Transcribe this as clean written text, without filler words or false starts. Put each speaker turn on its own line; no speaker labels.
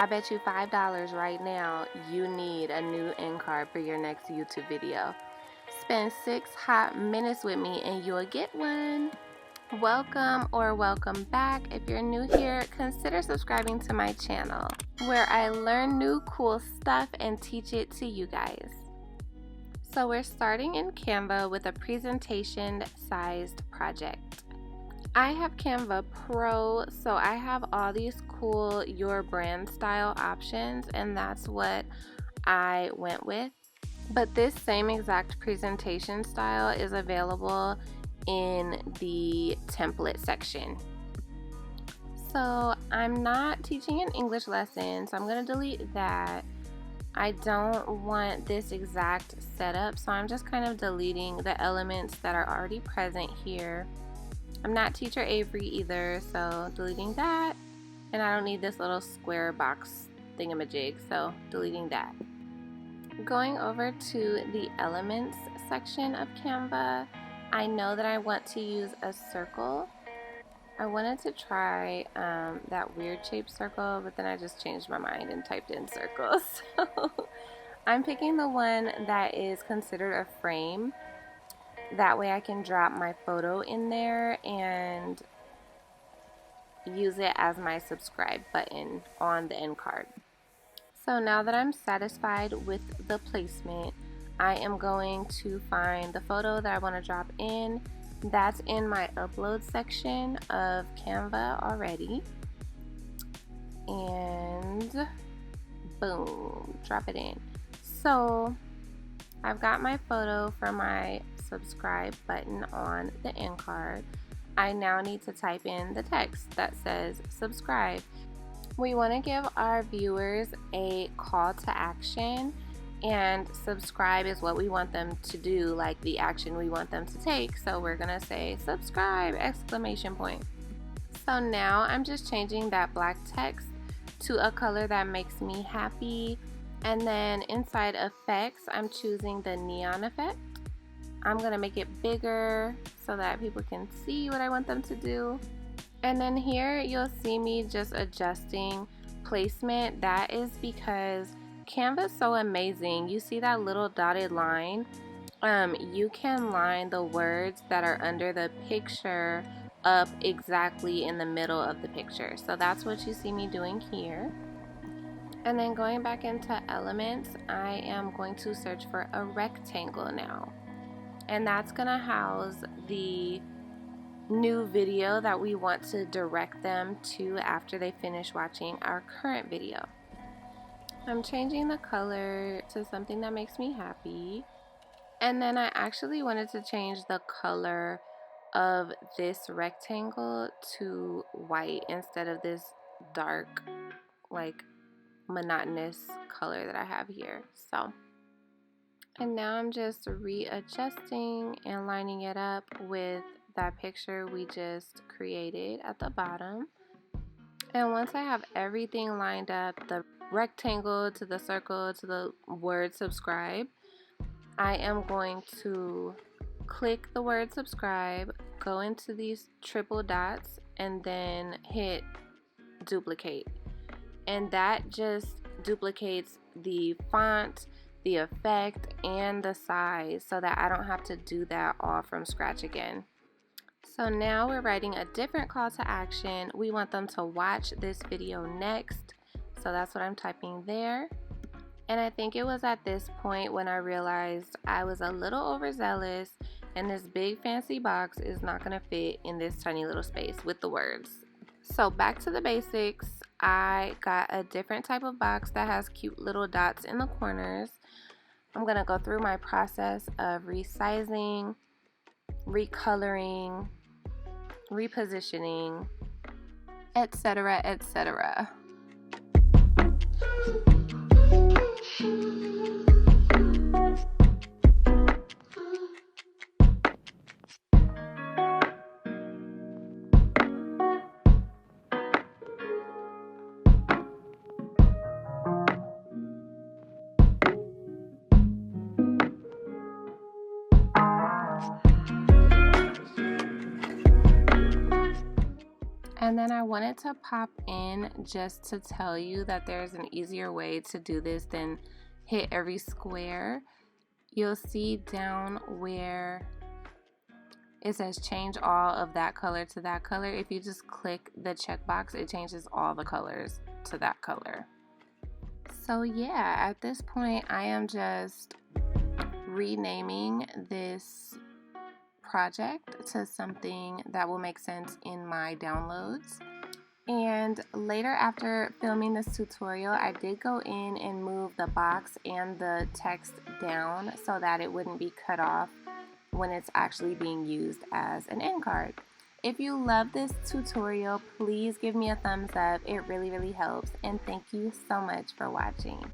I bet you $5 right now you need a new end card for your next YouTube video. Spend 6 hot minutes with me and you'll get one. Welcome or welcome back. If you're new here, consider subscribing to my channel where I learn new cool stuff and teach it to you guys. So we're starting in Canva with a presentation sized project. I have Canva Pro, so I have all these cool your brand style options, and that's what I went with. But this same exact presentation style is available in the template section. So I'm not teaching an English lesson, so I'm going to delete that. I don't want this exact setup, so I'm just kind of deleting the elements that are already present here. I'm not Teacher Avery either, so deleting that. And I don't need this little square box thingamajig, so deleting that. Going over to the elements section of Canva, I know that I want to use a circle. I wanted to try that weird shaped circle, but then I just changed my mind and typed in circles. So I'm picking the one that is considered a frame. That way I can drop my photo in there and use it as my subscribe button on the end card. So now that I'm satisfied with the placement, I am going to find the photo that I want to drop in. That's in my upload section of Canva already. And boom, drop it in. So I've got my photo for my subscribe button on the end card. I now need to type in the text that says subscribe. We want to give our viewers a call to action, and subscribe is what we want them to do, like the action we want them to take. So we're gonna say subscribe exclamation point. So now I'm just changing that black text to a color that makes me happy, and then inside effects I'm choosing the neon effect. I'm gonna make it bigger so that people can see what I want them to do. And then here you'll see me just adjusting placement. That is because Canva is so amazing. You see that little dotted line? You can line the words that are under the picture up exactly in the middle of the picture. So that's what you see me doing here. And then going back into elements, I am going to search for a rectangle now. And that's gonna house the new video that we want to direct them to after they finish watching our current video. I'm changing the color to something that makes me happy. And then I actually wanted to change the color of this rectangle to white instead of this dark, like monotonous color that I have here. So, and now I'm just readjusting and lining it up with that picture we just created at the bottom. And once I have everything lined up, the rectangle to the circle to the word subscribe, I am going to click the word subscribe, go into these triple dots, and then hit duplicate. And that just duplicates the font, the effect, and the size so that I don't have to do that all from scratch again. So now we're writing a different call to action. We want them to watch this video next. So that's what I'm typing there. And I think it was at this point when I realized I was a little overzealous and this big fancy box is not going to fit in this tiny little space with the words. So back to the basics. I got a different type of box that has cute little dots in the corners. I'm going to go through my process of resizing, recoloring, repositioning, etc., etc. And then I wanted to pop in just to tell you that there's an easier way to do this than hit every square. You'll see down where it says change all of that color to that color. If you just click the checkbox, it changes all the colors to that color. So yeah, at this point I am just renaming this project to something that will make sense in my downloads. And later, after filming this tutorial, I did go in and move the box and the text down so that it wouldn't be cut off when it's actually being used as an end card. If you love this tutorial, please give me a thumbs up. It really helps. And thank you so much for watching.